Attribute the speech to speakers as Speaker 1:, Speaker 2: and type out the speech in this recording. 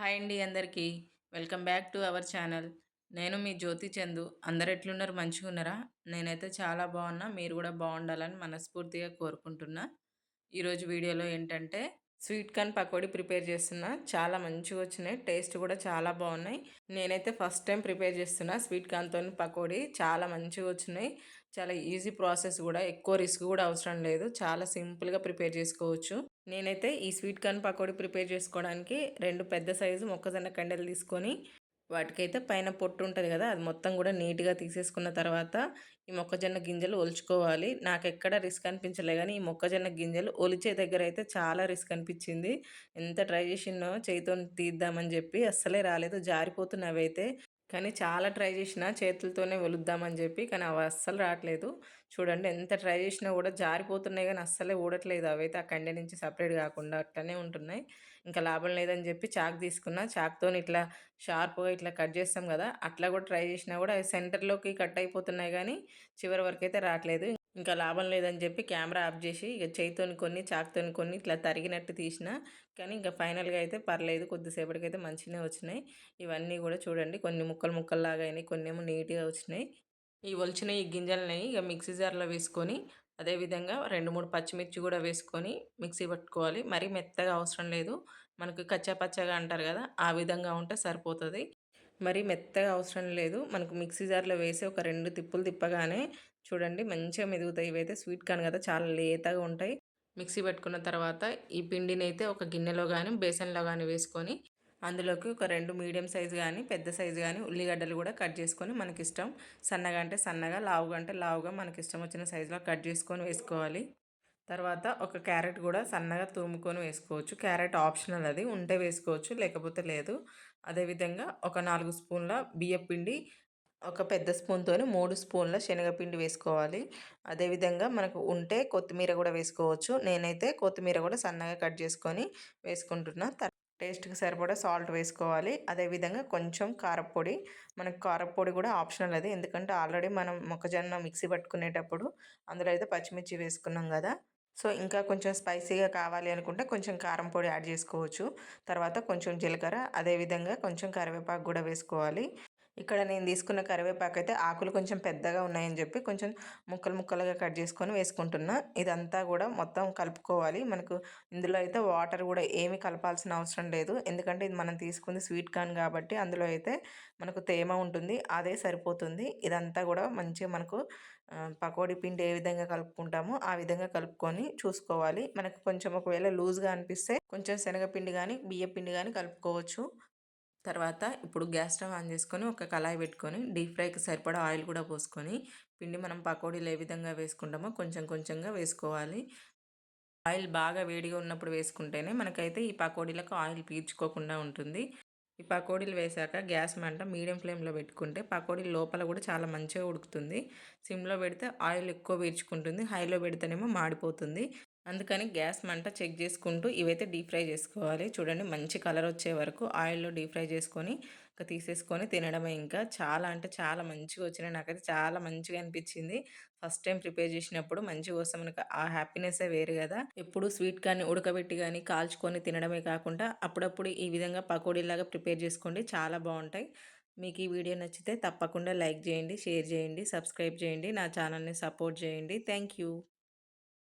Speaker 1: Hi అండి అందరికీ. Welcome back to our channel. నేను మీ జ్యోతి చందు. అందరు ఎట్లున్నారు? మంచిగున్నారా? నేనైతే చాలా బాగున్నా. మీరు కూడా బాగుండాలని మనస్ఫూర్తిగా కోరుకుంటున్నా. ఈరోజు వీడియోలో ఏంటంటే స్వీట్ కార్న్ పకోడీ ప్రిపేర్ చేస్తున్నా. చాలా మంచిగా వచ్చినాయి. టేస్ట్ కూడా చాలా బాగున్నాయి. నేనైతే ఫస్ట్ టైం ప్రిపేర్ చేస్తున్నా స్వీట్ కార్న్‌తో పకోడీ. చాలా మంచిగా వచ్చినాయి. చాలా ఈజీ ప్రాసెస్ కూడా. ఎక్కువ రిస్క్ కూడా అవసరం లేదు. చాలా సింపుల్‌గా ప్రిపేర్ చేసుకోవచ్చు. నేనైతే ఈ స్వీట్ కార్న్ పకోడీ ప్రిపేర్ చేసుకోవడానికి 2 పెద్ద సైజు మొక్కజొన్న కండెలు తీసుకొని వాటికైతే పైన పొట్టు ఉంటుంది కదా, అది మొత్తం కూడా నీట్‌గా తీసేసుకున్న తర్వాత ఈ మొక్కజొన్న గింజలు ఒలుచుకోవాలి. నాకెక్కడ రిస్క్ అనిపించలే గానీ, ఈ మొక్కజొన్న గింజలు ఒలిచే దగ్గర అయితే చాలా రిస్క్ అనిపించింది. ఎంత ట్రై చేసినో చేయితోని తీద్దామని చెప్పి అస్సలే రాలేదు. జారిపోతున్నాయి అవైతే. కానీ చాలా ట్రై చేసిన చేతులతోనే ఒలుద్దామని చెప్పి. కానీ అవి అస్సలు రావట్లేదు. చూడండి ఎంత ట్రై చేసినా కూడా జారిపోతున్నాయి గానీ అస్సలే ఊడట్లేదు. అవైతే ఆ కండె నుంచి సెపరేట్ కాకుండా అట్లనే ఉంటున్నాయి. ఇంకా లాభం లేదని చెప్పి చాకు తీసుకున్నా. చాకుతోని ఇట్లా షార్ప్‌గా ఇట్లా కట్ చేస్తాం కదా, అట్లా కూడా ట్రై చేసినా కూడా అవి సెంటర్‌లోకి కట్ అయిపోతున్నాయి గానీ చివరి వరకైతే రావట్లేదు. ఇంకా లాభం లేదని చెప్పి కెమెరా ఆఫ్ చేసి ఇక చేయితోని కొన్ని, చాకుతోని కొన్ని ఇట్లా తరిగినట్టు తీసిన. కానీ ఇంకా ఫైనల్‌గా అయితే పర్లేదు. కొద్దిసేపటికైతే మంచిగానే వచ్చినాయి. ఇవన్నీ కూడా చూడండి కొన్ని ముక్కలు ముక్కల్లాగా అయినాయి. కొన్నేమో నీట్‌గా వచ్చినాయి. ఈ ఒలిచిన ఈ గింజలని ఇక మిక్సీ జార్‌లో వేసుకొని, అదేవిధంగా 2, 3 పచ్చిమిర్చి కూడా వేసుకొని మిక్సీ పట్టుకోవాలి. మరీ మెత్తగా అవసరం లేదు. మనకు కచ్చా పచ్చాగా అంటారు కదా, ఆ విధంగా ఉంటే సరిపోతది. మరీ మెత్తగా అవసరం లేదు. మనకు మిక్సీ జార్‌లో వేసి ఒక 2 తిప్పులు తిప్పగానే చూడండి మంచిగా మెదుగుతాయి. ఇవైతే స్వీట్ కార్న్ కదా, చాలా లేతగా ఉంటాయి. మిక్సీ పట్టుకున్న తర్వాత ఈ పిండినైతే ఒక గిన్నెలో గానీ, బేసన్‌లో గానీ వేసుకొని అందులోకి ఒక 2 మీడియం సైజ్ గానీ, పెద్ద సైజ్ గానీ ఉల్లిగడ్డలు కూడా కట్ చేసుకొని మనకిష్టం. సన్నగా అంటే సన్నగా, లావుగా అంటే లావుగా మనకిష్టం వచ్చిన సైజులో కట్ చేసుకొని వేసుకోవాలి. తర్వాత ఒక క్యారెట్ కూడా సన్నగా తురుముకొని వేసుకోవచ్చు. క్యారెట్ ఆప్షనల్, అది ఉంటే వేసుకోవచ్చు లేకపోతే లేదు. అదేవిధంగా ఒక 4 స్పూన్ల బియ్యపిండి, ఒక పెద్ద స్పూన్‌తోని 3 స్పూన్ల శనగపిండి వేసుకోవాలి. అదేవిధంగా మనకు ఉంటే కొత్తిమీర కూడా వేసుకోవచ్చు. నేనైతే కొత్తిమీర కూడా సన్నగా కట్ చేసుకొని వేసుకుంటున్నా. టేస్ట్‌కి సరిపడా సాల్ట్ వేసుకోవాలి. అదేవిధంగా కొంచెం కారప్పొడి. మనకు కారప్పొడి కూడా ఆప్షనల్ అది. ఎందుకంటే ఆల్రెడీ మనం మొక్కజొన్న మిక్సీ పట్టుకునేటప్పుడు అందులో అయితే పచ్చిమిర్చి వేసుకున్నాం కదా. సో, ఇంకా కొంచెం స్పైసీగా కావాలి అనుకుంటే కొంచెం కారం పొడి యాడ్ చేసుకోవచ్చు. తర్వాత కొంచెం జీలకర్ర, అదేవిధంగా కొంచెం కరివేపాకు కూడా వేసుకోవాలి. ఇక్కడ నేను తీసుకున్న కరివేపాకైతే ఆకులు కొంచెం పెద్దగా ఉన్నాయని చెప్పి కొంచెం ముక్కలు ముక్కలుగా కట్ చేసుకొని వేసుకుంటున్నా. ఇదంతా కూడా మొత్తం కలుపుకోవాలి. మనకు ఇందులో అయితే వాటర్ కూడా ఏమి కలపాల్సిన అవసరం లేదు. ఎందుకంటే ఇది మనం తీసుకుంది స్వీట్ కార్న్ కాబట్టి అందులో అయితే మనకు తేమ ఉంటుంది. అదే సరిపోతుంది. ఇదంతా కూడా మంచిగా మనకు పకోడీ పిండి ఏ విధంగా కలుపుకుంటామో ఆ విధంగా కలుపుకొని చూసుకోవాలి. మనకు కొంచెం ఒకవేళ లూజ్‌గా అనిపిస్తే కొంచెం శనగపిండి గానీ, బియ్యపిండి గానీ కలుపుకోవచ్చు. తర్వాత ఇప్పుడు గ్యాస్ స్టవ్ ఆన్ చేసుకొని ఒక కళాయి పెట్టుకొని డీప్ ఫ్రైకి సరిపడా ఆయిల్ కూడా పోసుకొని పిండి మనం పకోడీలు ఏ విధంగా వేసుకుంటామో కొంచెం కొంచెంగా వేసుకోవాలి. ఆయిల్ బాగా వేడిగా ఉన్నప్పుడు వేసుకుంటేనే మనకైతే ఈ పకోడీలకు ఆయిల్ పీల్చుకోకుండా ఉంటుంది. ఈ పకోడీలు వేశాక గ్యాస్ మంట మీడియం ఫ్లేమ్‌లో పెట్టుకుంటే పకోడీ లోపల కూడా చాలా మంచిగా ఉడుకుతుంది. సిమ్‌లో పెడితే ఆయిల్ ఎక్కువ పీల్చుకుంటుంది. హైలో పెడితేనేమో మాడిపోతుంది. అందుకని గ్యాస్ మంట చెక్ చేసుకుంటూ ఇవైతే డీప్ ఫ్రై చేసుకోవాలి. చూడండి మంచి కలర్ వచ్చే వరకు ఆయిల్‌లో డీప్ ఫ్రై చేసుకొని ఇంక తీసేసుకొని తినడమే ఇంకా. చాలా అంటే చాలా మంచిగా వచ్చినాయి. నాకైతే చాలా మంచిగా అనిపించింది. ఫస్ట్ టైం ప్రిపేర్ చేసినప్పుడు మంచిగా వస్తే మనకు ఆ హ్యాపీనెస్సే వేరు కదా. ఎప్పుడు స్వీట్ కార్న్‌ని ఉడకబెట్టి గానీ, కాల్చుకొని తినడమే కాకుండా అప్పుడప్పుడు ఈ విధంగా పకోడీలాగా ప్రిపేర్ చేసుకోండి. చాలా బావుంటాయి. మీకు ఈ వీడియో నచ్చితే తప్పకుండా లైక్ చేయండి, షేర్ చేయండి, సబ్స్క్రైబ్ చేయండి. నా ఛానల్‌ని సపోర్ట్ చేయండి. Thank you.